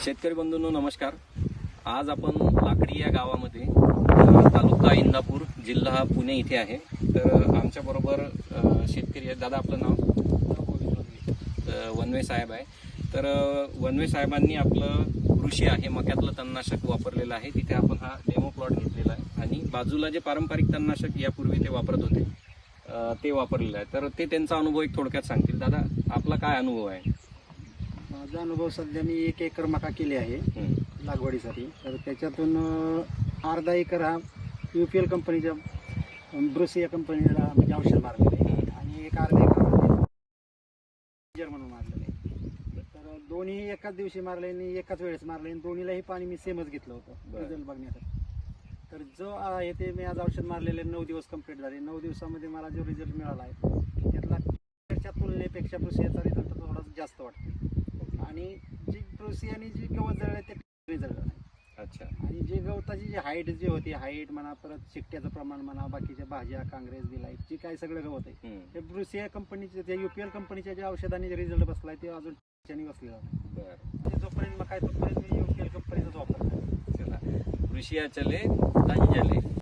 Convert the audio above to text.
शेतकरी बंधूंनो नमस्कार। आज आपण लाकडी या गावामध्ये तालुका इंदापूर जिल्हा पुणे इथे आहे। तर आमच्या बरोबर शेतकरी आहे। दादा आपलं नाव? वनवे साहेब आहे। तर वनवे साहेबांनी आपलं कृषी आहे मक्यातलं तणनाशक वापरलेलं आहे। तिथे आपण हा डेमो प्लॉट घेतलेला आहे आणि बाजूला जे पारंपरिक तणनाशक यापूर्वी ते वापरत होते ते वापरलेलं आहे। तर ते त्यांचा अनुभव एक थोडक्यात सांगतील। दादा आपला काय अनुभव आहे? माझा अनुभव सध्या मी 1 एकर मका केली आहे लागवडीसाठी। तर त्याच्यातून अर्धा एकर हा UPL कंपनीच्या ब्रुसी या कंपनीला म्हणजे औषध मारलेलं आहे आणि एक अर्धा एकर म्हणून मारलेलं आहे। तर दोन्ही एकाच दिवशी मारले आणि एकाच वेळेस मारले आणि दोन्हीलाही पाणी मी सेमच घेतलं होतं रिझल्ट बघण्यासाठी। तर जो आहे ते मी आज औषध मारलेले 9 दिवस कंप्लीट झाले। 9 दिवसामध्ये मला जो रिझल्ट मिळाला आहे त्यातला त्याच्या तुलनेपेक्षा ब्रुसियाचा रिझल्ट थोडा जास्त वाटतो आणि जी ब्रुसी आणि जी गवत जळ आहे ते रिझल्ट नाही। अच्छा। आणि जी गवताची जी हाईट जी होती हाईट म्हणा परत चिकट्याचं प्रमाण म्हणा बाकीच्या भाज्या काँग्रेस बिलाईट जी काय सगळं गवत आहे ते ब्रुसिया कंपनीचे ते UPL कंपनीच्या ज्या औषधांनी रिझल्ट बसलाय ते अजून त्याच्यानी बसलेला नाही। बरं, जोपर्यंत मग काय तोपर्यंत मी UPL कंपनीचाच वापरतो। चला कृषी चले ताही झाले।